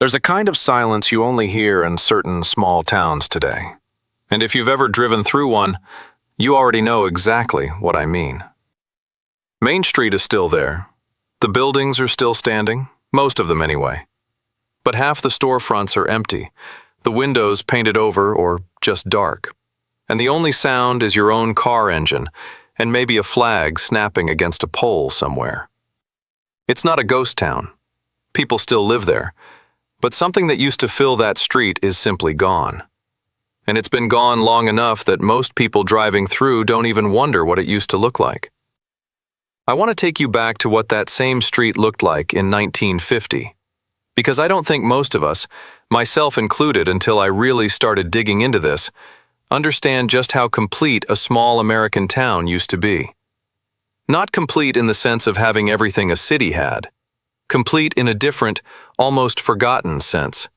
There's a kind of silence you only hear in certain small towns today. And if you've ever driven through one, you already know exactly what I mean. Main Street is still there. The buildings are still standing, most of them anyway. But half the storefronts are empty, the windows painted over or just dark. And the only sound is your own car engine and maybe a flag snapping against a pole somewhere. It's not a ghost town. People still live there. But something that used to fill that street is simply gone. And it's been gone long enough that most people driving through don't even wonder what it used to look like. I want to take you back to what that same street looked like in 1950. Because I don't think most of us, myself included until I really started digging into this, understand just how complete a small American town used to be. Not complete in the sense of having everything a city had. Complete in a different, almost forgotten sense.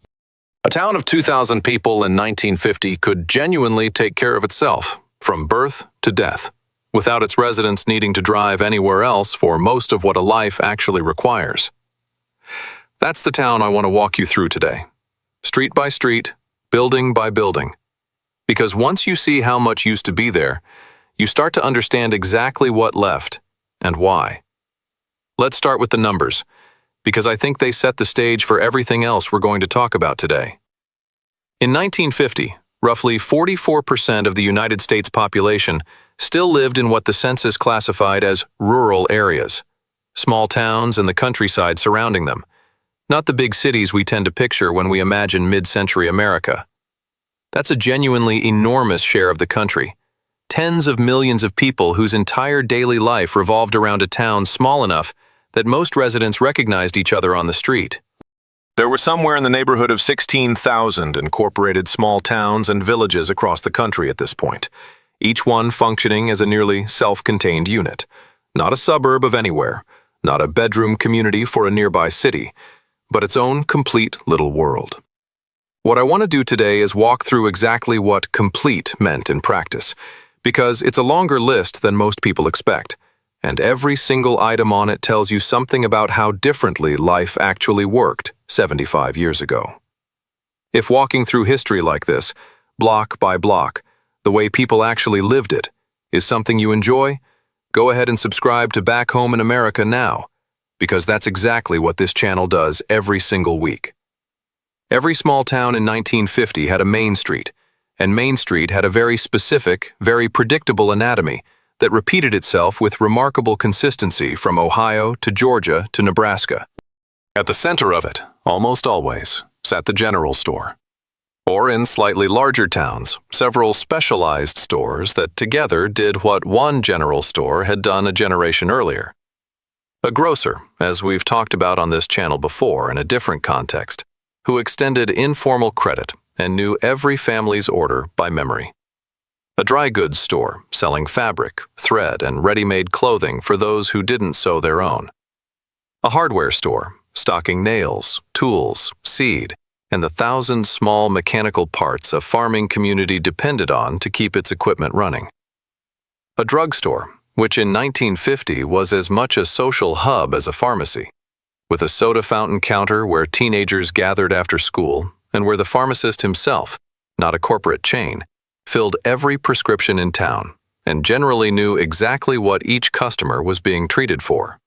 A town of 2,000 people in 1950 could genuinely take care of itself, from birth to death, without its residents needing to drive anywhere else for most of what a life actually requires. That's the town I want to walk you through today, street by street, building by building. Because once you see how much used to be there, you start to understand exactly what left and why. Let's start with the numbers, because I think they set the stage for everything else we're going to talk about today. In 1950, roughly 44% of the United States population still lived in what the census classified as rural areas, small towns and the countryside surrounding them, not the big cities we tend to picture when we imagine mid-century America. That's a genuinely enormous share of the country. Tens of millions of people whose entire daily life revolved around a town small enough that most residents recognized each other on the street. There were somewhere in the neighborhood of 16,000 incorporated small towns and villages across the country at this point, each one functioning as a nearly self-contained unit. Not a suburb of anywhere, not a bedroom community for a nearby city, but its own complete little world. What I want to do today is walk through exactly what complete meant in practice, because it's a longer list than most people expect. And every single item on it tells you something about how differently life actually worked 75 years ago. If walking through history like this, block by block, the way people actually lived it, is something you enjoy, go ahead and subscribe to Back Home in America now, because that's exactly what this channel does every single week. Every small town in 1950 had a Main Street, and Main Street had a very specific, very predictable anatomy that repeated itself with remarkable consistency from Ohio to Georgia to Nebraska. At the center of it, almost always, sat the general store. Or in slightly larger towns, several specialized stores that together did what one general store had done a generation earlier. A grocer, as we've talked about on this channel before in a different context, who extended informal credit and knew every family's order by memory. A dry goods store selling fabric, thread, and ready-made clothing for those who didn't sew their own. A hardware store stocking nails, tools, seed, and the 1,000 small mechanical parts a farming community depended on to keep its equipment running. A drugstore, which in 1950 was as much a social hub as a pharmacy, with a soda fountain counter where teenagers gathered after school and where the pharmacist himself, not a corporate chain, filled every prescription in town and generally knew exactly what each customer was being treated for.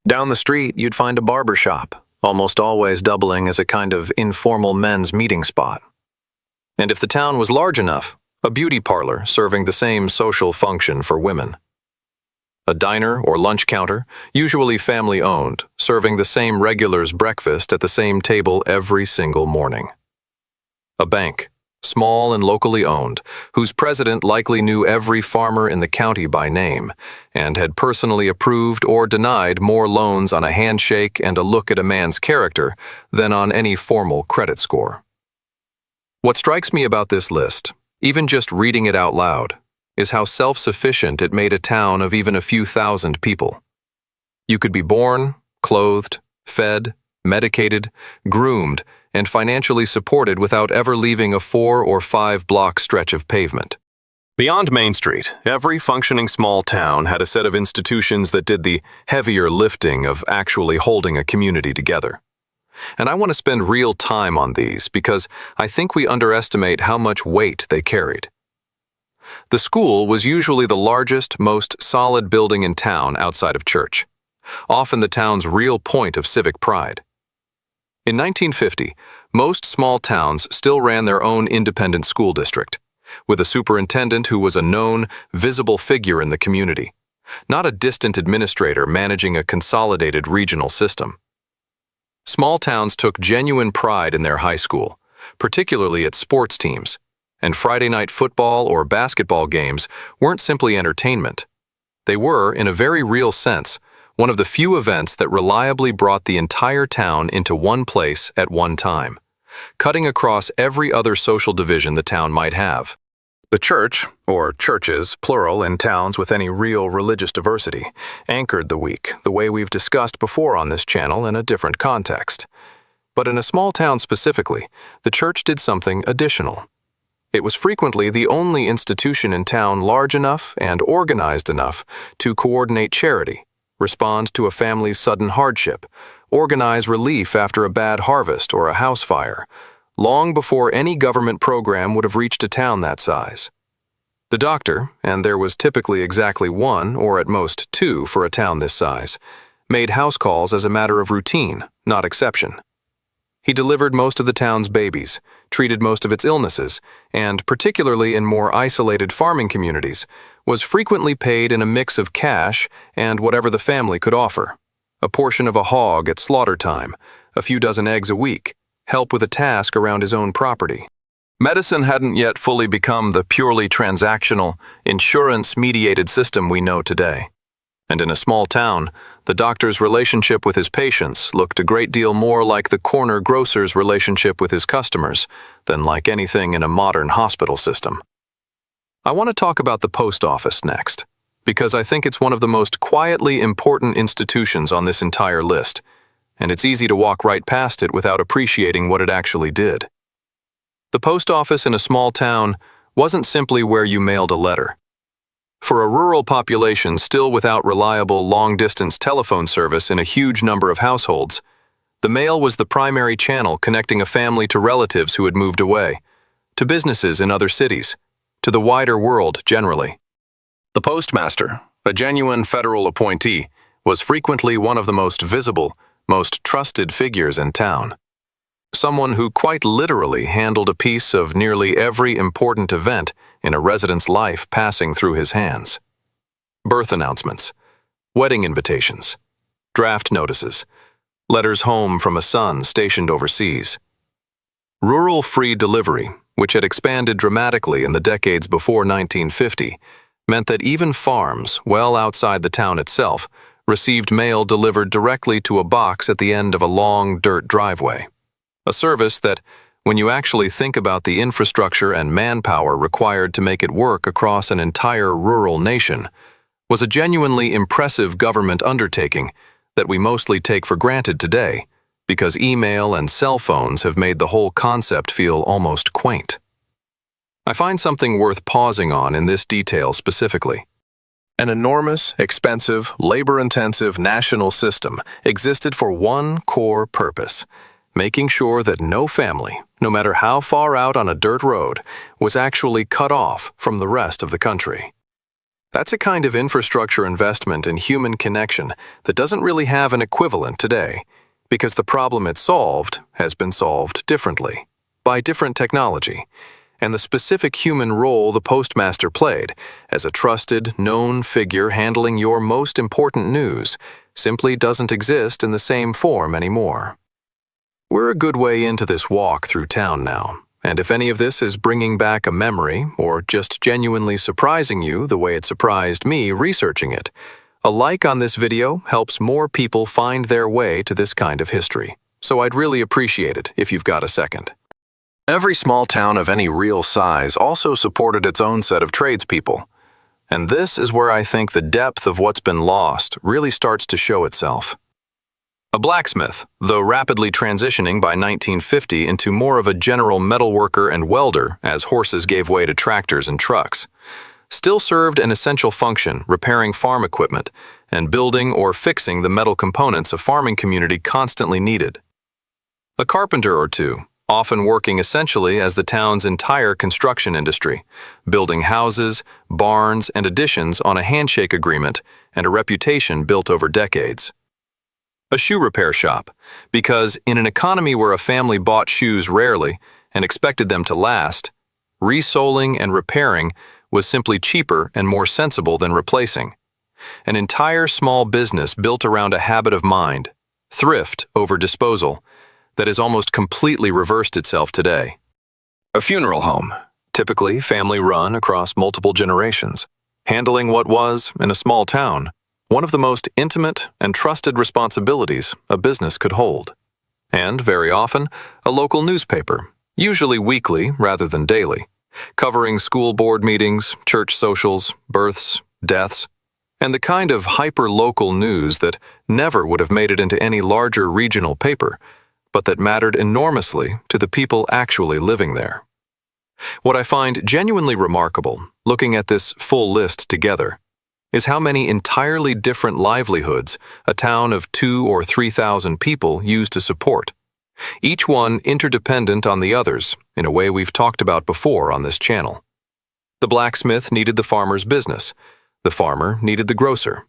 Down the street, you'd find a barber shop, almost always doubling as a kind of informal men's meeting spot. And if the town was large enough, a beauty parlor serving the same social function for women. A diner or lunch counter, usually family-owned, serving the same regular's breakfast at the same table every single morning. A bank, small and locally owned, whose president likely knew every farmer in the county by name and had personally approved or denied more loans on a handshake and a look at a man's character than on any formal credit score. What strikes me about this list, even just reading it out loud, is how self-sufficient it made a town of even a few thousand people. You could be born, clothed, fed, medicated, groomed, and financially supported without ever leaving a 4 or 5 block stretch of pavement. Beyond Main Street, every functioning small town had a set of institutions that did the heavier lifting of actually holding a community together. And I want to spend real time on these because I think we underestimate how much weight they carried. The school was usually the largest, most solid building in town outside of church, often the town's real point of civic pride. In 1950, most small towns still ran their own independent school district, with a superintendent who was a known, visible figure in the community, not a distant administrator managing a consolidated regional system. Small towns took genuine pride in their high school, particularly at sports teams, and Friday night football or basketball games weren't simply entertainment. They were, in a very real sense, one of the few events that reliably brought the entire town into one place at one time, cutting across every other social division the town might have. The church, or churches, plural, in towns with any real religious diversity, anchored the week, the way we've discussed before on this channel in a different context. But in a small town specifically, the church did something additional. It was frequently the only institution in town large enough and organized enough to coordinate charity, respond to a family's sudden hardship, organize relief after a bad harvest or a house fire, long before any government program would have reached a town that size. The doctor, and there was typically exactly one or at most two for a town this size, made house calls as a matter of routine, not exception. He delivered most of the town's babies, treated most of its illnesses, and, particularly in more isolated farming communities, was frequently paid in a mix of cash and whatever the family could offer. A portion of a hog at slaughter time, a few dozen eggs a week, help with a task around his own property. Medicine hadn't yet fully become the purely transactional, insurance-mediated system we know today. And in a small town, the doctor's relationship with his patients looked a great deal more like the corner grocer's relationship with his customers than like anything in a modern hospital system. I want to talk about the post office next, because I think it's one of the most quietly important institutions on this entire list, and it's easy to walk right past it without appreciating what it actually did. The post office in a small town wasn't simply where you mailed a letter. For a rural population still without reliable long-distance telephone service in a huge number of households, the mail was the primary channel connecting a family to relatives who had moved away, to businesses in other cities, to the wider world generally. The postmaster, a genuine federal appointee, was frequently one of the most visible, most trusted figures in town. Someone who quite literally handled a piece of nearly every important event in a resident's life passing through his hands. Birth announcements, wedding invitations, draft notices, letters home from a son stationed overseas. Rural free delivery, which had expanded dramatically in the decades before 1950, meant that even farms, well outside the town itself, received mail delivered directly to a box at the end of a long dirt driveway. A service that, when you actually think about the infrastructure and manpower required to make it work across an entire rural nation, was a genuinely impressive government undertaking that we mostly take for granted today, because email and cell phones have made the whole concept feel almost quaint. I find something worth pausing on in this detail specifically. An enormous, expensive, labor-intensive national system existed for one core purpose: making sure that no family, no matter how far out on a dirt road, was actually cut off from the rest of the country. That's a kind of infrastructure investment in human connection that doesn't really have an equivalent today, because the problem it solved has been solved differently, by different technology, and the specific human role the postmaster played as a trusted, known figure handling your most important news simply doesn't exist in the same form anymore. We're a good way into this walk through town now, and if any of this is bringing back a memory or just genuinely surprising you the way it surprised me researching it, a like on this video helps more people find their way to this kind of history, so I'd really appreciate it if you've got a second. Every small town of any real size also supported its own set of tradespeople, and this is where I think the depth of what's been lost really starts to show itself. A blacksmith, though rapidly transitioning by 1950 into more of a general metalworker and welder as horses gave way to tractors and trucks, still served an essential function repairing farm equipment and building or fixing the metal components a farming community constantly needed. A carpenter or two, often working essentially as the town's entire construction industry, building houses, barns, and additions on a handshake agreement and a reputation built over decades. A shoe repair shop, because in an economy where a family bought shoes rarely and expected them to last, resoling and repairing was simply cheaper and more sensible than replacing. An entire small business built around a habit of mind, thrift over disposal, that has almost completely reversed itself today. A funeral home, typically family-run across multiple generations, handling what was, in a small town, one of the most intimate and trusted responsibilities a business could hold. And, very often, a local newspaper, usually weekly rather than daily, covering school board meetings, church socials, births, deaths, and the kind of hyper-local news that never would have made it into any larger regional paper, but that mattered enormously to the people actually living there. What I find genuinely remarkable, looking at this full list together, is how many entirely different livelihoods a town of 2,000 or 3,000 people used to support, each one interdependent on the others in a way we've talked about before on this channel. The blacksmith needed the farmer's business. The farmer needed the grocer.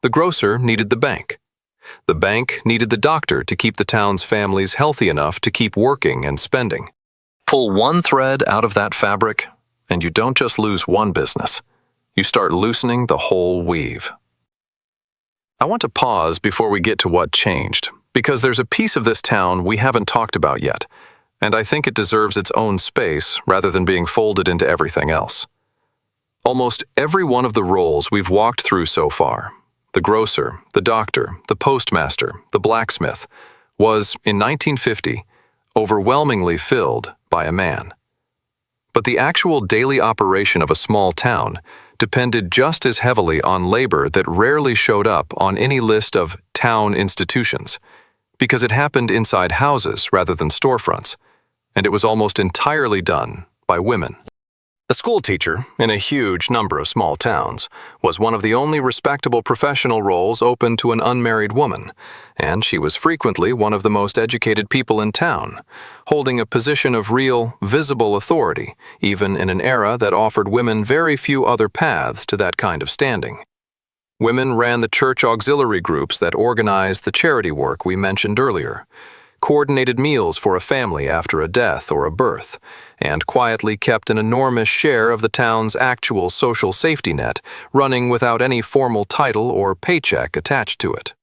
The grocer needed the bank. The bank needed the doctor to keep the town's families healthy enough to keep working and spending. Pull one thread out of that fabric, and you don't just lose one business. You start loosening the whole weave. I want to pause before we get to what changed, because there's a piece of this town we haven't talked about yet, and I think it deserves its own space rather than being folded into everything else. Almost every one of the roles we've walked through so far, the grocer, the doctor, the postmaster, the blacksmith, was, in 1950, overwhelmingly filled by a man. But the actual daily operation of a small town depended just as heavily on labor that rarely showed up on any list of town institutions, because it happened inside houses rather than storefronts, and it was almost entirely done by women. The schoolteacher, in a huge number of small towns, was one of the only respectable professional roles open to an unmarried woman, and she was frequently one of the most educated people in town, holding a position of real, visible authority, even in an era that offered women very few other paths to that kind of standing. Women ran the church auxiliary groups that organized the charity work we mentioned earlier, coordinated meals for a family after a death or a birth, and quietly kept an enormous share of the town's actual social safety net running without any formal title or paycheck attached to it.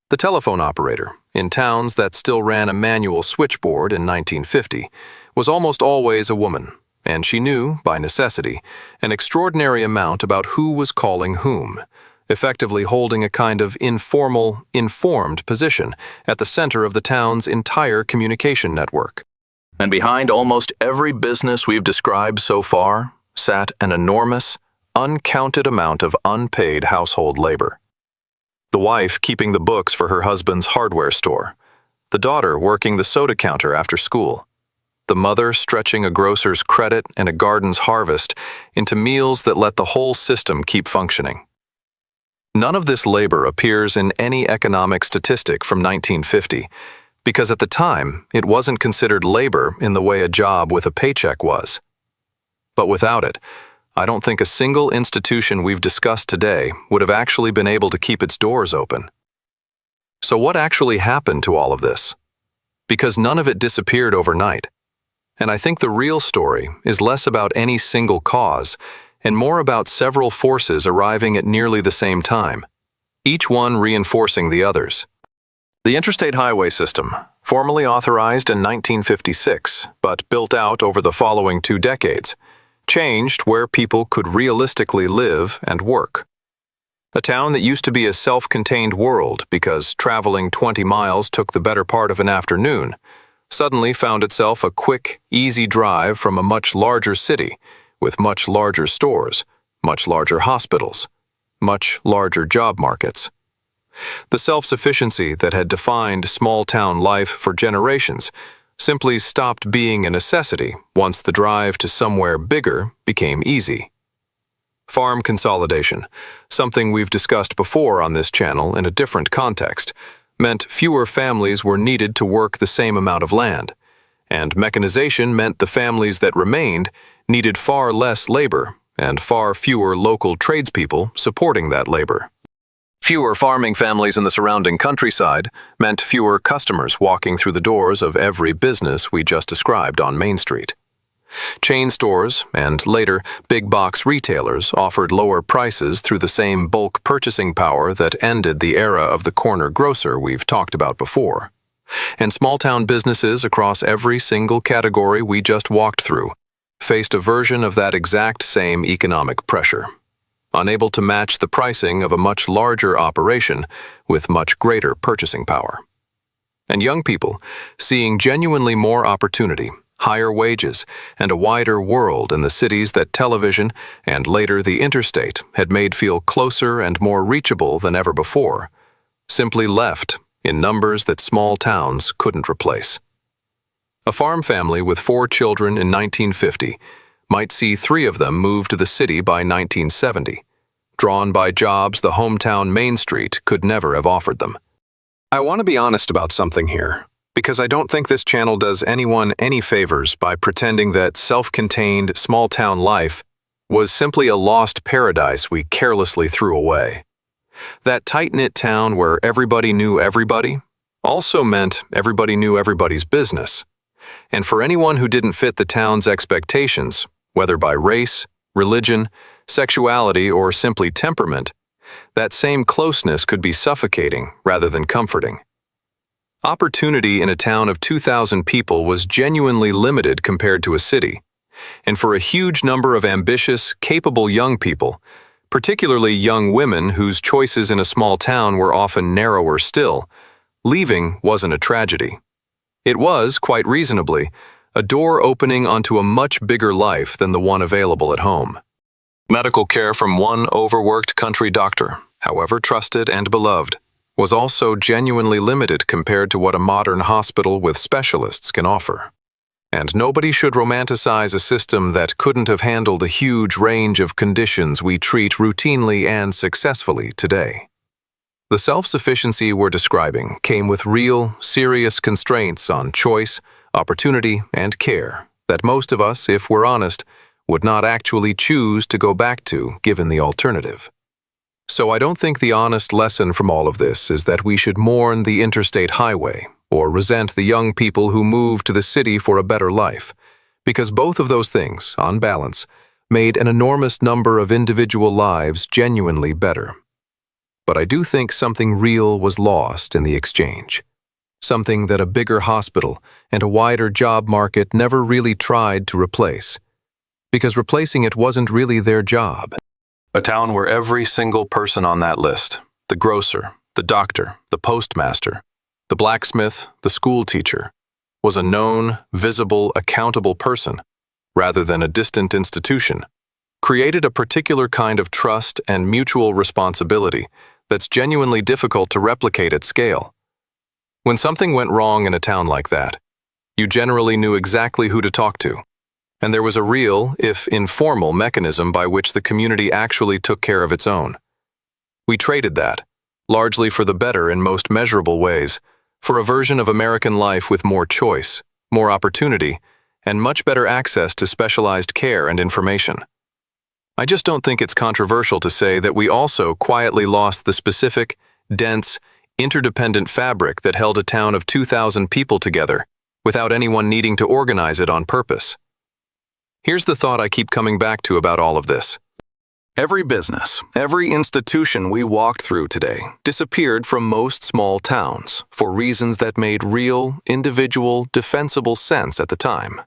The telephone operator, in towns that still ran a manual switchboard in 1950, was almost always a woman, and she knew, by necessity, an extraordinary amount about who was calling whom, effectively holding a kind of informal, informed position at the center of the town's entire communication network. And behind almost every business we've described so far sat an enormous, uncounted amount of unpaid household labor. The wife keeping the books for her husband's hardware store, the daughter working the soda counter after school, the mother stretching a grocer's credit and a garden's harvest into meals that let the whole system keep functioning. None of this labor appears in any economic statistic from 1950, because at the time, it wasn't considered labor in the way a job with a paycheck was. But without it, I don't think a single institution we've discussed today would have actually been able to keep its doors open. So what actually happened to all of this? Because none of it disappeared overnight. And I think the real story is less about any single cause and more about several forces arriving at nearly the same time, each one reinforcing the others. The interstate highway system, formally authorized in 1956 but built out over the following 2 decades, changed where people could realistically live and work. A town that used to be a self-contained world because traveling 20 miles took the better part of an afternoon, suddenly found itself a quick, easy drive from a much larger city with much larger stores, much larger hospitals, much larger job markets. The self-sufficiency that had defined small-town life for generations simply stopped being a necessity once the drive to somewhere bigger became easy. Farm consolidation, something we've discussed before on this channel in a different context, meant fewer families were needed to work the same amount of land, and mechanization meant the families that remained needed far less labor and far fewer local tradespeople supporting that labor. Fewer farming families in the surrounding countryside meant fewer customers walking through the doors of every business we just described on Main Street. Chain stores and, later, big-box retailers offered lower prices through the same bulk purchasing power that ended the era of the corner grocer we've talked about before. And small-town businesses across every single category we just walked through faced a version of that exact same economic pressure, unable to match the pricing of a much larger operation with much greater purchasing power. And young people, seeing genuinely more opportunity, higher wages, and a wider world in the cities that television and later the interstate had made feel closer and more reachable than ever before, simply left in numbers that small towns couldn't replace. A farm family with 4 children in 1950 might see 3 of them move to the city by 1970, drawn by jobs the hometown Main Street could never have offered them. I want to be honest about something here, because I don't think this channel does anyone any favors by pretending that self-contained small-town life was simply a lost paradise we carelessly threw away. That tight-knit town where everybody knew everybody also meant everybody knew everybody's business. And for anyone who didn't fit the town's expectations, whether by race, religion, sexuality, or simply temperament, that same closeness could be suffocating rather than comforting. Opportunity in a town of 2,000 people was genuinely limited compared to a city, and for a huge number of ambitious, capable young people, particularly young women whose choices in a small town were often narrower still, leaving wasn't a tragedy. It was, quite reasonably, a door opening onto a much bigger life than the one available at home. Medical care from one overworked country doctor, however trusted and beloved, was also genuinely limited compared to what a modern hospital with specialists can offer. And nobody should romanticize a system that couldn't have handled the huge range of conditions we treat routinely and successfully today. The self-sufficiency we're describing came with real, serious constraints on choice, opportunity, and care that most of us, if we're honest, would not actually choose to go back to given the alternative. So I don't think the honest lesson from all of this is that we should mourn the interstate highway or resent the young people who moved to the city for a better life, because both of those things, on balance, made an enormous number of individual lives genuinely better. But I do think something real was lost in the exchange, something that a bigger hospital and a wider job market never really tried to replace, because replacing it wasn't really their job. A town where every single person on that list, the grocer, the doctor, the postmaster, the blacksmith, the schoolteacher, was a known, visible, accountable person, rather than a distant institution, created a particular kind of trust and mutual responsibility that's genuinely difficult to replicate at scale. When something went wrong in a town like that, you generally knew exactly who to talk to, and there was a real, if informal, mechanism by which the community actually took care of its own. We traded that, largely for the better in most measurable ways, for a version of American life with more choice, more opportunity, and much better access to specialized care and information. I just don't think it's controversial to say that we also quietly lost the specific, dense, interdependent fabric that held a town of 2,000 people together without anyone needing to organize it on purpose. Here's the thought I keep coming back to about all of this. Every business, every institution we walked through today disappeared from most small towns for reasons that made real, individual, defensible sense at the time.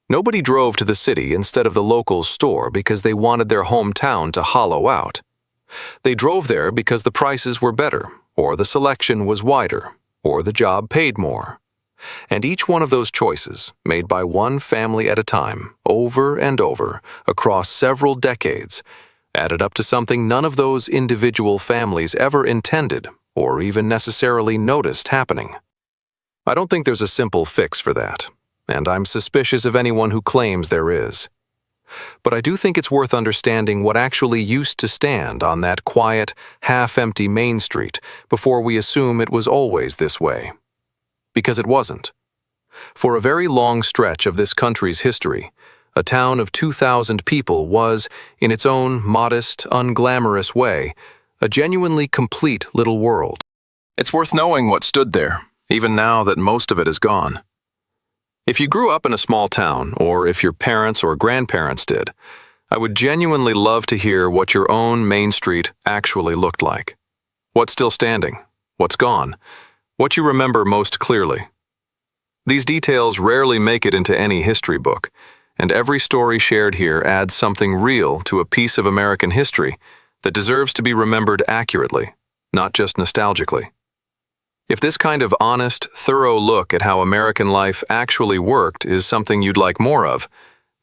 Nobody drove to the city instead of the local store because they wanted their hometown to hollow out. They drove there because the prices were better, or the selection was wider, or the job paid more. And each one of those choices, made by one family at a time, over and over, across several decades, added up to something none of those individual families ever intended or even necessarily noticed happening. I don't think there's a simple fix for that, and I'm suspicious of anyone who claims there is. but I do think it's worth understanding what actually used to stand on that quiet, half-empty main street before we assume it was always this way. Because it wasn't. For a very long stretch of this country's history, a town of 2,000 people was, in its own modest, unglamorous way, a genuinely complete little world. It's worth knowing what stood there, even now that most of it is gone. If you grew up in a small town, or if your parents or grandparents did, I would genuinely love to hear what your own main street actually looked like. What's still standing? What's gone? What you remember most clearly? These details rarely make it into any history book, and every story shared here adds something real to a piece of American history that deserves to be remembered accurately, not just nostalgically. If this kind of honest, thorough look at how American life actually worked is something you'd like more of,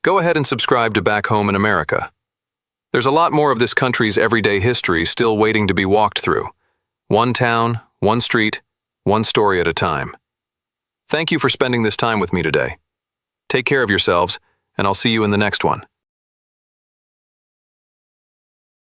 go ahead and subscribe to Back Home in America. There's a lot more of this country's everyday history still waiting to be walked through. One town, one street, one story at a time. Thank you for spending this time with me today. Take care of yourselves, and I'll see you in the next one.